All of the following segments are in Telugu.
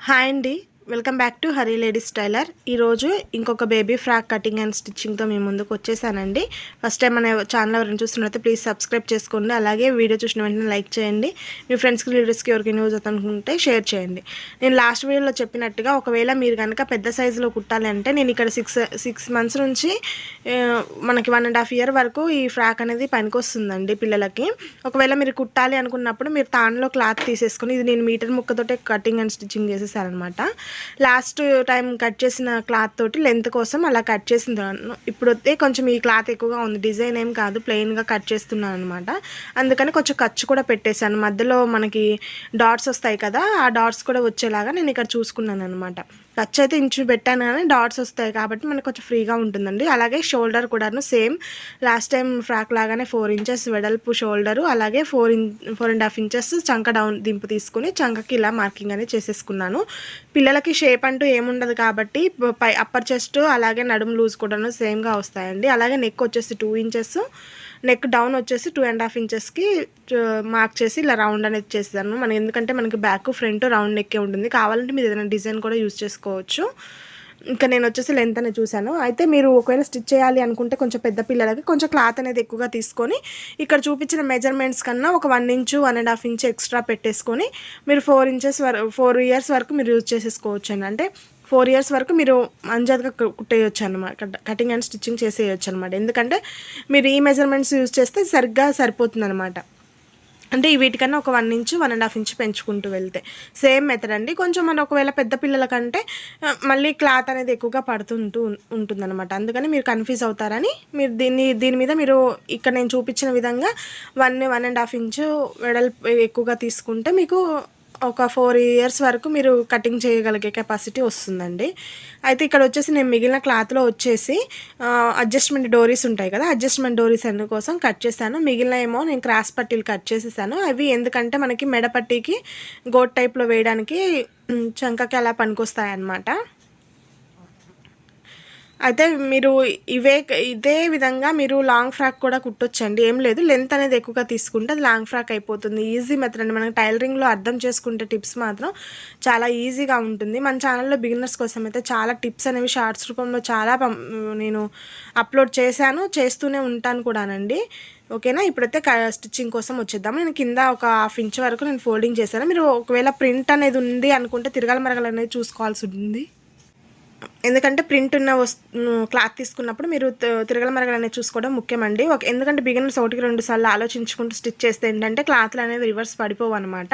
హాయ్ అండి, welcome back to Hari ladies tailor. ఈరోజు ఇంకొక బేబీ ఫ్రాక్ కటింగ్ అండ్ స్టిచ్చింగ్తో మీ ముందుకు వచ్చేసానండి. ఫస్ట్ టైం మన ఛానల్ ఎవరైనా చూస్తున్నట్లయితే ప్లీజ్ సబ్స్క్రైబ్ చేసుకోండి. అలాగే వీడియో చూసిన వెంటనే లైక్ చేయండి. మీ ఫ్రెండ్స్కి లీడర్స్కి ఎవరికి యూజ్ అవుతుంటే షేర్ చేయండి. నేను లాస్ట్ వీడియోలో చెప్పినట్టుగా ఒకవేళ మీరు కనుక పెద్ద సైజులో కుట్టాలి అంటే నేను ఇక్కడ సిక్స్ మంత్స్ నుంచి మనకి 1.5 year వరకు ఈ ఫ్రాక్ అనేది పనికొస్తుందండి పిల్లలకి. ఒకవేళ మీరు కుట్టాలి అనుకున్నప్పుడు మీరు తాన్లో క్లాత్ తీసేసుకొని, ఇది నేను మీటర్ ముక్కతోటే కటింగ్ అండ్ స్టిచ్చింగ్ చేసేసారనమాట. లాస్ట్ టైం కట్ చేసిన క్లాత్ తోటి లెంత్ కోసం అలా కట్ చేసిందాను. ఇప్పుడు వస్తే కొంచెం ఈ క్లాత్ ఎక్కువగా ఉంది, డిజైన్ ఏం కాదు, ప్లెయిన్గా కట్ చేస్తున్నాను అనమాట. అందుకని కొంచెం ఖర్చు కూడా పెట్టేశాను. మధ్యలో మనకి డాట్స్ వస్తాయి కదా, ఆ డాట్స్ కూడా వచ్చేలాగా నేను ఇక్కడ చూసుకున్నాను అనమాట. ఖర్చు అయితే ఇంచు పెట్టాను కానీ డాట్స్ వస్తాయి కాబట్టి మనకు కొంచెం ఫ్రీగా ఉంటుందండి. అలాగే షోల్డర్ కూడాను సేమ్ లాస్ట్ టైం ఫ్రాక్ లాగానే 4 inches వెడల్పు షోల్డరు, అలాగే 4.5 inches చంక డౌన్ దింపు తీసుకుని చంకకి ఇలా మార్కింగ్ అనేది చేసేసుకున్నాను. పిల్లలకి షేప్ అంటూ ఏముండదు కాబట్టి పై అప్పర్ చెస్ట్ అలాగే నడుము లూజ్ కూడాను సేమ్గా వస్తాయండి. అలాగే నెక్ వచ్చేసి 2 inches, నెక్ డౌన్ వచ్చేసి 2.5 inchesకి మార్క్ చేసి ఇలా రౌండ్ అనేది చేస్తాను. ఎందుకంటే మనకి బ్యాక్ ఫ్రంట్ రౌండ్ నెక్కే ఉంటుంది. కావాలంటే మీరు ఏదైనా డిజైన్ కూడా యూజ్ చేసుకోవచ్చు. ఇంకా నేను వచ్చేసి లెంత్ అనేది చూశాను. అయితే మీరు ఒకవేళ స్టిచ్ చేయాలి అనుకుంటే కొంచెం పెద్ద పిల్లలకి కొంచెం క్లాత్ అనేది ఎక్కువగా తీసుకొని ఇక్కడ చూపించిన మెజర్మెంట్స్ కన్నా ఒక 1 inch 1.5 inch ఎక్స్ట్రా పెట్టేసుకొని మీరు 4 years వరకు మీరు యూజ్ చేసేసుకోవచ్చు అండి. అంటే 4 years వరకు మీరు అంజాద్గా కుట్టేయచ్చు అనమాట, కటింగ్ అండ్ స్టిచ్చింగ్ చేసేయచ్చు అనమాట. ఎందుకంటే మీరు ఈ మెజర్మెంట్స్ యూజ్ చేస్తే సరిగ్గా సరిపోతుంది అనమాట. అంటే వీటికన్నా ఒక 1 inch 1.5 inch పెంచుకుంటూ వెళ్తే సేమ్ మెథడ్ అండి. కొంచెం మన ఒకవేళ పెద్ద పిల్లలకంటే మళ్ళీ క్లాత్ అనేది ఎక్కువగా పడుతుంటూ ఉంటుందన్నమాట. అందుకని మీరు కన్ఫ్యూజ్ అవుతారని మీరు దీని మీద మీరు ఇక్కడ నేను చూపించిన విధంగా 1.5 inch వెడల్పు ఎక్కువగా తీసుకుంటే మీకు ఒక 4 years వరకు మీరు కటింగ్ చేయగలిగే కెపాసిటీ వస్తుందండి. అయితే ఇక్కడ వచ్చేసి నేను మిగిలిన క్లాత్లో వచ్చేసి అడ్జస్ట్మెంట్ డోరీస్ ఉంటాయి కదా, అడ్జస్ట్మెంట్ డోరీస్ కోసం కట్ చేశాను. మిగిలిన ఏమో నేను క్రాస్ పట్టీలు కట్ చేసేసాను. అవి ఎందుకంటే మనకి మెడ పట్టీకి గోట్ టైప్లో వేయడానికి చంకకి అలా పనికొస్తాయి అన్నమాట. అయితే మీరు ఇదే విధంగా మీరు లాంగ్ ఫ్రాక్ కూడా కుట్టొచ్చండి. ఏం లేదు, లెంత్ అనేది ఎక్కువగా తీసుకుంటే అది లాంగ్ ఫ్రాక్ అయిపోతుంది. ఈజీ మెథడ్ అండి. మనకి టైలరింగ్లో అర్థం చేసుకుంటే టిప్స్ మాత్రం చాలా ఈజీగా ఉంటుంది. మన ఛానల్లో బిగినర్స్ కోసం అయితే చాలా టిప్స్ అనేవి షార్ట్స్ రూపంలో చాలా నేను అప్లోడ్ చేశాను, చేస్తూనే ఉంటాను కూడానండి. ఓకేనా, ఇప్పుడైతే స్టిచ్చింగ్ కోసం వచ్చేద్దాము. నేను కింద ఒక 1/2 inch వరకు నేను ఫోల్డింగ్ చేశాను. మీరు ఒకవేళ ప్రింట్ అనేది ఉంది అనుకుంటే తిరగల మరగలు అనేది చూసుకోవాల్సి ఉంటుంది. ఎందుకంటే ప్రింట్ ఉన్న క్లాత్ తీసుకున్నప్పుడు మీరు తిరగల మరగలు అనేది చూసుకోవడం ముఖ్యమండి. ఎందుకంటే బిగినర్స్ 1-2 సార్లు ఆలోచించుకుంటూ స్టిచ్ చేస్తే ఏంటంటే క్లాత్లు అనేవి రివర్స్ పడిపోవు అనమాట.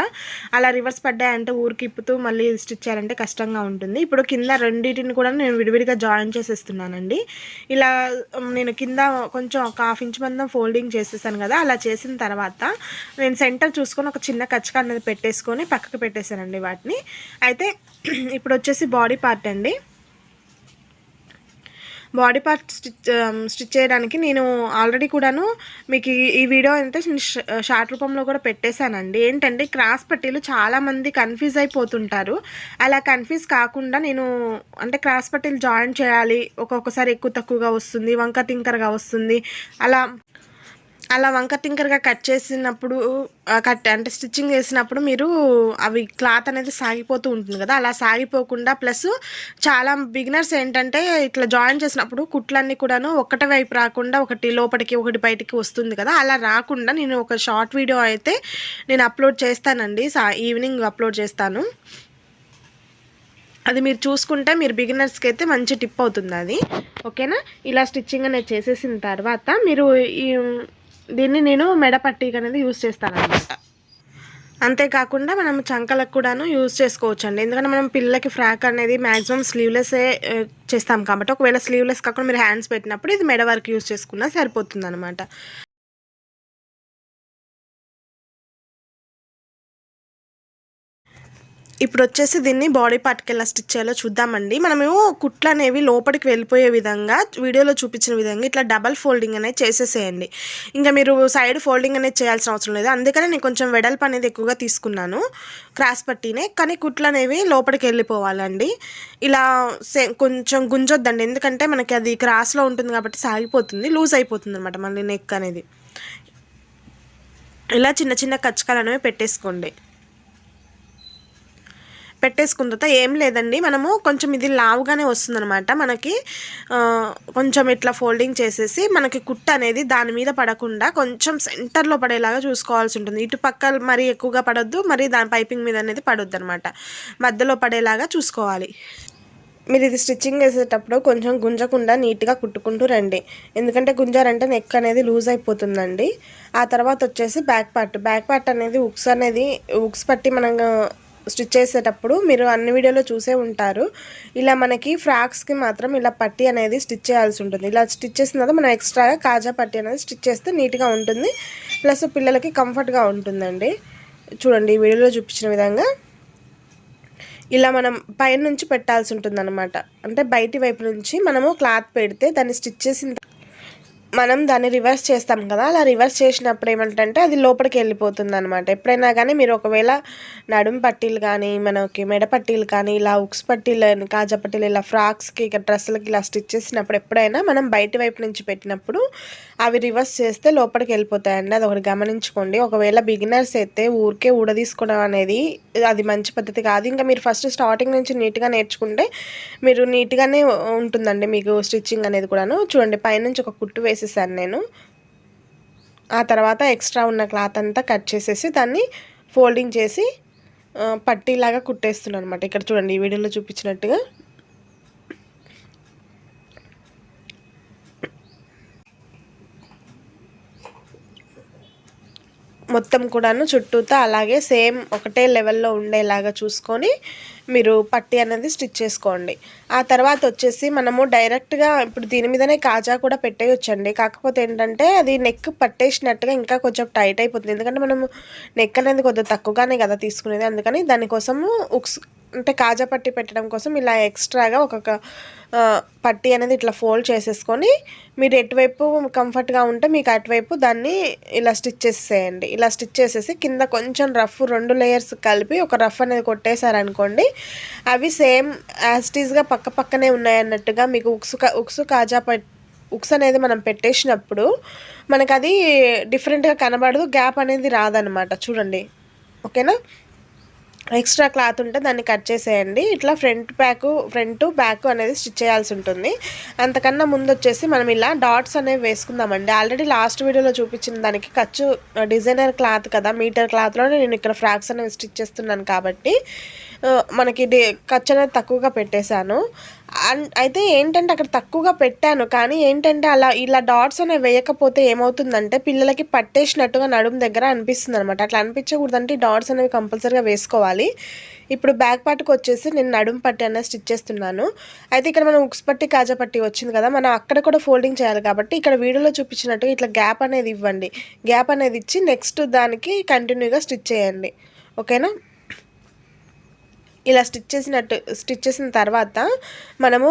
అలా రివర్స్ పడ్డాయంటే ఊరికి ఇప్పుతూ మళ్ళీ స్టిచ్ చేయాలంటే కష్టంగా ఉంటుంది. ఇప్పుడు కింద రెండింటిని కూడా నేను విడివిడిగా జాయిన్ చేసేస్తున్నానండి. ఇలా నేను కింద కొంచెం ఒక 1/2 inch మందం ఫోల్డింగ్ చేసేసాను కదా. అలా చేసిన తర్వాత నేను సెంటర్ చూసుకొని ఒక చిన్న కచ్చక అనేది పెట్టేసుకొని పక్కకు పెట్టేశానండి వాటిని. అయితే ఇప్పుడు వచ్చేసి బాడీ పార్ట్ అండి. బాడీ పార్ట్ స్టిచ్ చేయడానికి నేను ఆల్రెడీ కూడాను మీకు ఈ వీడియో అయితే షార్ట్ రూపంలో కూడా పెట్టేశానండి. ఏంటంటే క్రాస్ పట్టీలు చాలామంది కన్ఫ్యూజ్ అయిపోతుంటారు. అలా కన్ఫ్యూజ్ కాకుండా నేను అంటే క్రాస్ పట్టీలు జాయిన్ చేయాలి, ఒక్కొక్కసారి ఎక్కువ తక్కువగా వస్తుంది, వంక టింకర్గా వస్తుంది, అలా వంక టింకర్గా కట్ చేసినప్పుడు అంటే స్టిచ్చింగ్ చేసినప్పుడు మీరు అవి క్లాత్ అనేది సాగిపోతూ ఉంటుంది కదా. అలా సాగిపోకుండా ప్లస్ చాలా బిగినర్స్ ఏంటంటే ఇట్లా జాయిన్ చేసినప్పుడు కుట్లన్నీ కూడాను ఒకటి వైపు రాకుండా ఒకటి లోపలికి ఒకటి బయటికి వస్తుంది కదా. అలా రాకుండా నేను ఒక షార్ట్ వీడియో అయితే నేను అప్లోడ్ చేస్తానండి, ఈవినింగ్ అప్లోడ్ చేస్తాను. అది మీరు చూసుకుంటే మీరు బిగినర్స్కి అయితే మంచి టిప్ అవుతుంది అది. ఓకేనా, ఇలా స్టిచ్చింగ్ అనేది చేసేసిన తర్వాత మీరు దీన్ని నేను మెడ పట్టీకి అనేది యూజ్ చేస్తాను అనమాట. అంతేకాకుండా మనం చంకలకు కూడాను యూజ్ చేసుకోవచ్చు అండి. ఎందుకంటే మనం పిల్లలకి ఫ్రాక్ అనేది మ్యాక్సిమం స్లీవ్లెస్సే చేస్తాం కాబట్టి ఒకవేళ స్లీవ్లెస్ కాకుండా మీరు హ్యాండ్స్ పెట్టినప్పుడు ఇది మెడ వరకు యూజ్ చేసుకున్నా సరిపోతుంది అనమాట. ఇప్పుడు వచ్చేసి దీన్ని బాడీ పార్ట్కి ఎలా స్టిచ్ చేయాలో చూద్దామండి. మనము కుట్లు అనేవి లోపలికి వెళ్ళిపోయే విధంగా వీడియోలో చూపించిన విధంగా ఇట్లా డబల్ ఫోల్డింగ్ అనేది చేసేసేయండి. ఇంకా మీరు సైడ్ ఫోల్డింగ్ అనేది చేయాల్సిన అవసరం లేదు. అందుకని నేను కొంచెం వెడల్పు అనేది ఎక్కువగా తీసుకున్నాను క్రాస్ పట్టీనే. కానీ కుట్లు అనేవి లోపలికి వెళ్ళిపోవాలండి. ఇలా కొంచెం గుంజొద్దండి, ఎందుకంటే మనకి అది క్రాస్లో ఉంటుంది కాబట్టి సాగిపోతుంది, లూజ్ అయిపోతుంది అనమాట మళ్ళీ నెక్ అనేది. ఇలా చిన్న చిన్న కచ్చకాలు అనేవి పెట్టేసుకోండి. పెట్టేసుకున్న తర్వాత ఏం లేదండి, మనము కొంచెం ఇది లావుగానే వస్తుందన్నమాట మనకి. కొంచెం ఇట్లా ఫోల్డింగ్ చేసేసి మనకి కుట్ట అనేది దాని మీద పడకుండా కొంచెం సెంటర్లో పడేలాగా చూసుకోవాల్సి ఉంటుంది. ఇటు పక్క మరీ ఎక్కువగా పడొద్దు, మరి దాని పైపింగ్ మీద అనేది పడొద్దు అనమాట, మధ్యలో పడేలాగా చూసుకోవాలి. మీరు ఇది స్టిచ్చింగ్ చేసేటప్పుడు కొంచెం గుంజకుండా నీట్గా కుట్టుకుంటూ రండి, ఎందుకంటే గుంజారంటే నెక్ అనేది లూజ్ అయిపోతుందండి. ఆ తర్వాత వచ్చేసి బ్యాక్ పార్ట్ అనేది ఉక్స్ పట్టి మనం స్టిచ్ చేసేటప్పుడు మీరు అన్ని వీడియోలో చూసే ఉంటారు. ఇలా మనకి ఫ్రాక్స్కి మాత్రం ఇలా పట్టి అనేది స్టిచ్ చేయాల్సి ఉంటుంది. ఇలా స్టిచ్ చేసిన తర్వాత మనం ఎక్స్ట్రాగా కాజా పట్టి అనేది స్టిచ్ చేస్తే నీట్గా ఉంటుంది, ప్లస్ పిల్లలకి కంఫర్ట్గా ఉంటుందండి. చూడండి ఈ వీడియోలో చూపించిన విధంగా ఇలా మనం పైన నుంచి పెట్టాల్సి ఉంటుంది అనమాట. అంటే బయటి వైపు నుంచి మనము క్లాత్ పెడితే దాన్ని స్టిచ్ చేసిన మనం దాన్ని రివర్స్ చేస్తాం కదా, అలా రివర్స్ చేసినప్పుడు ఏమంటే అది లోపలికి వెళ్ళిపోతుంది అనమాట. ఎప్పుడైనా కానీ మీరు ఒకవేళ నడుము పట్టీలు కానీ మనకి మెడ పట్టీలు కానీ ఇలా ఉక్స్ పట్టీలు కాజా పట్టీలు ఇలా ఫ్రాక్స్కి డ్రెస్సులకి ఇలా స్టిచ్ చేసినప్పుడు ఎప్పుడైనా మనం బయటి వైపు నుంచి పెట్టినప్పుడు అవి రివర్స్ చేస్తే లోపలికి వెళ్ళిపోతాయండి, అది ఒకటి గమనించుకోండి. ఒకవేళ బిగినర్స్ అయితే ఊరికే ఊడదీసుకోవడం అనేది అది మంచి పద్ధతి కాదు. ఇంకా మీరు ఫస్ట్ స్టార్టింగ్ నుంచి నీట్గా నేర్చుకుంటే మీరు నీట్గానే ఉంటుందండి మీకు స్టిచ్చింగ్ అనేది కూడాను. చూడండి పైనుంచి ఒక కుట్టు వేసేసాను నేను. ఆ తర్వాత ఎక్స్ట్రా ఉన్న క్లాత్ అంతా కట్ చేసేసి దాన్ని ఫోల్డింగ్ చేసి పట్టీలాగా కుట్టేస్తున్నాను అనమాట. ఇక్కడ చూడండి ఈ వీడియోలో చూపించినట్టుగా మొత్తం కూడాను చుట్టూతా అలాగే సేమ్ ఒకటే లెవెల్లో ఉండేలాగా చూసుకొని మీరు పట్టీ అనేది స్టిచ్ చేసుకోండి. ఆ తర్వాత వచ్చేసి మనము డైరెక్ట్గా ఇప్పుడు దీని మీదనే కాజా కూడా పెట్టేయొచ్చండి. కాకపోతే ఏంటంటే అది నెక్ పట్టేసినట్టుగా ఇంకా కొంచెం టైట్ అయిపోతుంది, ఎందుకంటే మనము నెక్ అనేది కొద్దిగా తక్కువగానే కదా తీసుకునేది. అందుకని దానికోసము అంటే కాజా పట్టీ పెట్టడం కోసం ఇలా ఎక్స్ట్రాగా ఒక్కొక్క పట్టీ అనేది ఇట్లా ఫోల్డ్ చేసేసుకొని మీరు ఎటువైపు కంఫర్ట్గా ఉంటే మీకు అటువైపు దాన్ని ఇలా స్టిచ్ చేసేయండి. ఇలా స్టిచ్ చేసేసి కింద కొంచెం రఫ్ 2 లేయర్స్ కలిపి ఒక రఫ్ అనేది కొట్టేశారనుకోండి, అవి సేమ్ యాస్టీస్గా పక్క పక్కనే ఉన్నాయన్నట్టుగా మీకు ఉక్స్ అనేది మనం పెట్టేసినప్పుడు మనకు అది డిఫరెంట్గా కనబడదు, గ్యాప్ అనేది రాదనమాట. చూడండి ఓకేనా. ఎక్స్ట్రా క్లాత్ ఉంటే దాన్ని కట్ చేసేయండి. ఇట్లా ఫ్రంట్ బ్యాక్ అనేది స్టిచ్ చేయాల్సి ఉంటుంది. అంతకన్నా ముందు వచ్చేసి మనం ఇలా డాట్స్ అనేవి వేసుకుందామండి. ఆల్రెడీ లాస్ట్ వీడియోలో చూపించిన దానికి ఖర్చు డిజైనర్ క్లాత్ కదా, మీటర్ క్లాత్లోనే నేను ఇక్కడ ఫ్రాక్స్ అనేవి స్టిచ్ చేస్తున్నాను కాబట్టి మనకి ఖర్చు అనేది తక్కువగా పెట్టేశాను. అయితే ఏంటంటే అక్కడ తక్కువగా పెట్టాను, కానీ ఏంటంటే ఇలా డాట్స్ అనేవి వేయకపోతే ఏమవుతుందంటే పిల్లలకి పట్టేసినట్టుగా నడుము దగ్గర అనిపిస్తుంది అనమాట. అట్లా అనిపించకూడదంటే డాట్స్ అనేవి కంపల్సరీగా వేసుకోవాలి. ఇప్పుడు బ్యాక్ పార్ట్కి వచ్చేసి నేను నడుము పట్టి అనేది స్టిచ్ చేస్తున్నాను. అయితే ఇక్కడ మనం ఉక్స్ పట్టి కాజా పట్టి వచ్చింది కదా, మనం అక్కడ కూడా ఫోల్డింగ్ చేయాలి కాబట్టి ఇక్కడ వీడియోలో చూపించినట్టుగా ఇట్లా గ్యాప్ అనేది ఇవ్వండి. గ్యాప్ అనేది ఇచ్చి నెక్స్ట్ దానికి కంటిన్యూగా స్టిచ్ చేయండి, ఓకేనా. ఇలా స్టిచ్ చేసిన తర్వాత మనము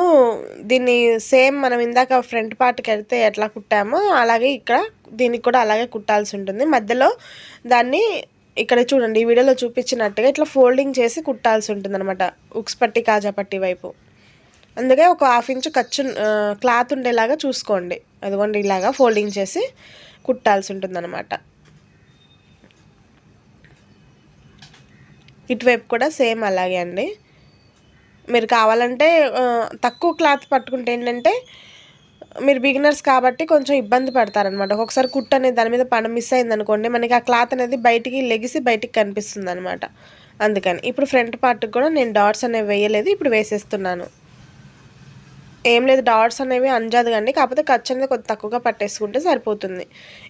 దీన్ని సేమ్ మనం ఇందాక ఫ్రంట్ పార్ట్కి వెళ్తే ఎట్లా కుట్టామో అలాగే ఇక్కడ దీనికి కూడా అలాగే కుట్టాల్సి ఉంటుంది. మధ్యలో దాన్ని ఇక్కడ చూడండి ఈ వీడియోలో చూపించినట్టుగా ఇట్లా ఫోల్డింగ్ చేసి కుట్టాల్సి ఉంటుంది అనమాట, ఉక్స్ పట్టి కాజా పట్టి వైపు. అందుకే ఒక 1/2 ఇంచు క్లాత్ ఉండేలాగా చూసుకోండి. అదిగోండి ఇలాగా ఫోల్డింగ్ చేసి కుట్టాల్సి ఉంటుంది అనమాట. ఇటువైపు కూడా సేమ్ అలాగే అండి. మీరు కావాలంటే తక్కువ క్లాత్ పట్టుకుంటే ఏంటంటే మీరు బిగినర్స్ కాబట్టి కొంచెం ఇబ్బంది పడతారనమాట. ఒక్కొక్కసారి కుట్టు అనేది దాని మీద మిస్ అయిందనుకోండి, మనకి ఆ క్లాత్ అనేది బయటికి కనిపిస్తుంది అనమాట. అందుకని ఇప్పుడు ఫ్రంట్ పార్ట్కి కూడా నేను డాట్స్ అనేవి వేయలేదు, ఇప్పుడు వేసేస్తున్నాను. ఏం లేదు, డాట్స్ అనేవి అంజాదు కండి, కాకపోతే ఖర్చు అనేది కొంచెం తక్కువగా పట్టేసుకుంటే సరిపోతుంది.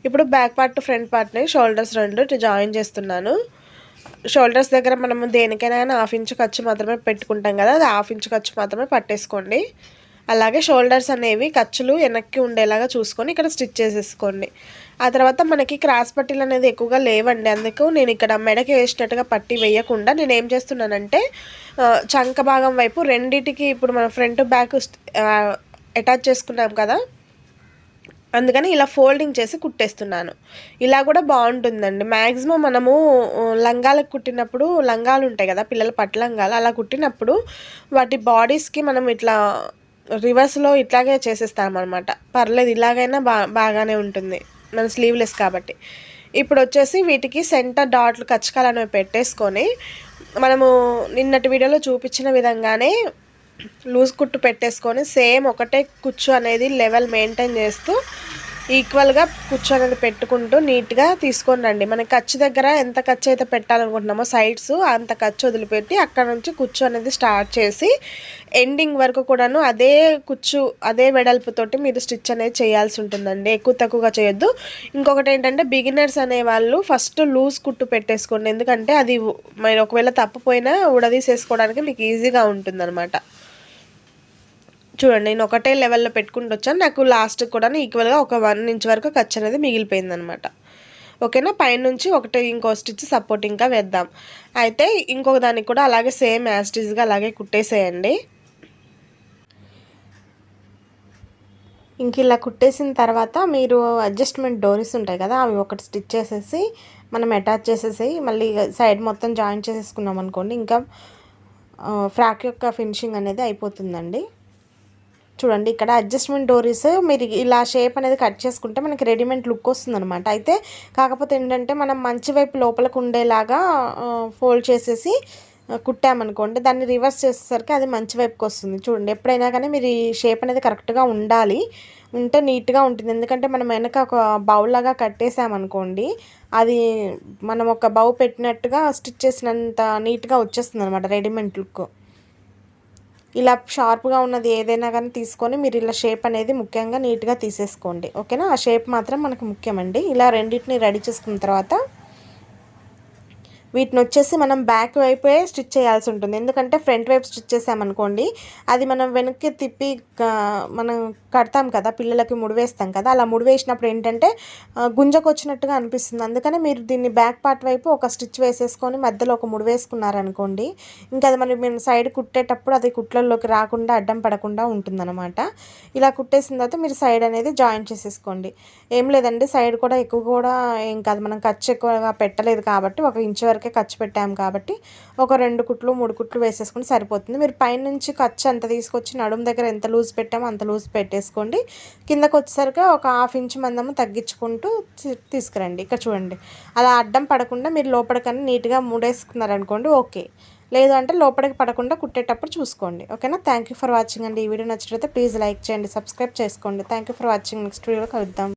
ఇప్పుడు బ్యాక్ పార్ట్ ఫ్రంట్ పార్ట్ని షోల్డర్స్ 2 జాయిన్ చేస్తున్నాను. షోల్డర్స్ దగ్గర మనము దేనికైనా 1/2 ఇంచు ఖర్చు మాత్రమే పెట్టుకుంటాం కదా, అది 1/2 ఇంచు ఖర్చు మాత్రమే పట్టేసుకోండి. అలాగే షోల్డర్స్ అనేవి ఖర్చులు వెనక్కి ఉండేలాగా చూసుకొని ఇక్కడ స్టిచ్ చేసేసుకోండి. ఆ తర్వాత మనకి క్రాస్ పట్టీలు అనేది ఎక్కువగా లేవండి, అందుకు నేను ఇక్కడ మెడకి వేసినట్టుగా పట్టీ వేయకుండా నేను ఏం చేస్తున్నానంటే చంక భాగం వైపు రెండిటికి ఇప్పుడు మనం ఫ్రంట్ బ్యాక్ అటాచ్ చేసుకున్నాం కదా, అందుకని ఇలా ఫోల్డింగ్ చేసి కుట్టేస్తున్నాను. ఇలా కూడా బాగుంటుందండి. మ్యాక్సిమం మనము లంగాలకు కుట్టినప్పుడు లంగాలు ఉంటాయి కదా, పిల్లల పట్టు లంగాలు, అలా కుట్టినప్పుడు వాటి బాడీస్కి మనం ఇట్లా రివర్స్లో ఇట్లాగే చేసేస్తామన్నమాట. పర్లేదు, ఇలాగైనా బాగానే ఉంటుంది మన స్లీవ్లెస్ కాబట్టి. ఇప్పుడు వచ్చేసి వీటికి సెంటర్ డాట్లు కచ్చకాలు అనేవి పెట్టేసుకొని మనము నిన్నటి వీడియోలో చూపించిన విధంగానే లూజ్ కుట్టు పెట్టేసుకొని సేమ్ ఒకటే కుచ్చు అనేది లెవెల్ మెయింటైన్ చేస్తూ ఈక్వల్గా కుచ్చు అనేది పెట్టుకుంటూ నీట్గా తీసుకొని రండి. మనకి ఖర్చు దగ్గర ఎంత ఖర్చు అయితే పెట్టాలనుకుంటున్నామో సైడ్స్ అంత ఖర్చు వదిలిపెట్టి అక్కడ నుంచి కుచ్చు అనేది స్టార్ట్ చేసి ఎండింగ్ వరకు కూడాను అదే కుచ్చు అదే వెడల్పుతోటి మీరు స్టిచ్ అనేది చేయాల్సి ఉంటుందండి. ఎక్కువ తక్కువగా చేయొద్దు. ఇంకొకటి ఏంటంటే బిగినర్స్ అనేవాళ్ళు ఫస్ట్ లూజ్ కుట్టు పెట్టేసుకోండి. ఎందుకంటే అది మీరు ఒకవేళ తప్పిపోయినా ఉడదీసేసుకోవడానికి మీకు ఈజీగా ఉంటుందన్నమాట. చూడండి నేను ఒకటే లెవెల్లో పెట్టుకుంటూ వచ్చాను. నాకు లాస్ట్ కూడా ఈక్వల్గా ఒక 1 ఇంచ్ వరకు ఖర్చు అనేది మిగిలిపోయిందనమాట. ఓకేనా. పైనుంచి ఒకటే ఇంకో స్టిచ్ సపోర్టింగ్గా వేద్దాం. అయితే ఇంకొక దానికి కూడా అలాగే సేమ్ యాస్టిజ్గా అలాగే కుట్టేసేయండి. ఇంక ఇలా కుట్టేసిన తర్వాత మీరు అడ్జస్ట్మెంట్ డోరీస్ ఉంటాయి కదా, అవి ఒకటి స్టిచ్ చేసేసి మనం అటాచ్ చేసేసి మళ్ళీ సైడ్ మొత్తం జాయిన్ చేసేసుకున్నాం అనుకోండి, ఇంకా ఫ్రాక్ యొక్క ఫినిషింగ్ అనేది అయిపోతుందండి. చూడండి ఇక్కడ అడ్జస్ట్మెంట్ డోరీస్ మీరు ఇలా షేప్ అనేది కట్ చేసుకుంటే మనకి రెడీమేడ్ లుక్ వస్తుందన్నమాట. అయితే కాకపోతే ఏంటంటే మనం మంచి వైపు లోపలికి ఉండేలాగా ఫోల్డ్ చేసేసి కుట్టామనుకోండి, దాన్ని రివర్స్ చేసేసరికి అది మంచి వైపుకి వస్తుంది. చూడండి ఎప్పుడైనా కానీ మీరు ఈ షేప్ అనేది కరెక్ట్గా ఉండాలి, ఉంటే నీట్గా ఉంటుంది. ఎందుకంటే మనం వెనక ఒక బౌల్ లాగా కట్టేసామనుకోండి, అది మనం ఒక బౌ పెట్టినట్టుగా స్టిచ్ చేసినంత నీట్గా వచ్చేస్తుంది అనమాట రెడీమేడ్ లుక్. ఇలా షార్ప్గా ఉన్నది ఏదైనా కానీ తీసుకొని మీరు ఇలా షేప్ అనేది ముఖ్యంగా నీట్గా తీసేసుకోండి. ఓకేనా. ఆ షేప్ మాత్రం మనకు ముఖ్యమండి. ఇలా రెండింటిని రెడీ చేసుకున్న తర్వాత వీటిని వచ్చేసి మనం బ్యాక్ వైపే స్టిచ్ చేయాల్సి ఉంటుంది. ఎందుకంటే ఫ్రంట్ వైపు స్టిచ్ చేసామనుకోండి, అది మనం వెనక్కి తిప్పి మనం కడతాం కదా, పిల్లలకి ముడివేస్తాం కదా, అలా ముడివేసినప్పుడు ఏంటంటే గుంజకొచ్చినట్టుగా అనిపిస్తుంది. అందుకని మీరు దీన్ని బ్యాక్ పార్ట్ వైపు ఒక స్టిచ్ వేసేసుకొని మధ్యలో ఒక ముడి వేసుకున్నారనుకోండి, ఇంకా అది మరి మేము సైడ్ కుట్టేటప్పుడు అది కుట్లల్లోకి రాకుండా అడ్డం పడకుండా ఉంటుందన్నమాట. ఇలా కుట్టేసిన తర్వాత మీరు సైడ్ అనేది జాయిన్ చేసేసుకోండి. ఏం లేదండి, సైడ్ కూడా ఎక్కువ కూడా ఏం కాదు, మనం ఖర్చు ఎక్కువగా పెట్టలేదు కాబట్టి 1 ఇంచ్ వరకే ఖర్చు పెట్టాము కాబట్టి ఒక 2 కుట్లు 3 కుట్లు వేసేసుకుని సరిపోతుంది. మీరు పైనుంచి ఖర్చు అంత తీసుకొచ్చి నడుము దగ్గర ఎంత లూజ్ పెట్టామో అంత లూజ్ పెట్టేసుకోండి. కిందకు వచ్చేసరికి ఒక 1/2 ఇంచ్ మందము తగ్గించుకుంటూ తీసుకురండి. ఇక్కడ చూడండి అలా అడ్డం పడకుండా మీరు లోపలికన్నా నీట్గా ముడేసుకున్నారనుకోండి, ఓకే. లేదు అంటే లోపలికి పడకుండా కుట్టేటప్పుడు చూసుకోండి. ఓకేనా. థ్యాంక్ యూ ఫర్ వాచింగ్ అండి. ఈ వీడియో నచ్చినట్లయితే ప్లీజ్ లైక్ చేయండి, సబ్స్క్రైబ్ చేసుకోండి. Thank you for watching. Next వీడియోలో కలుద్దాం.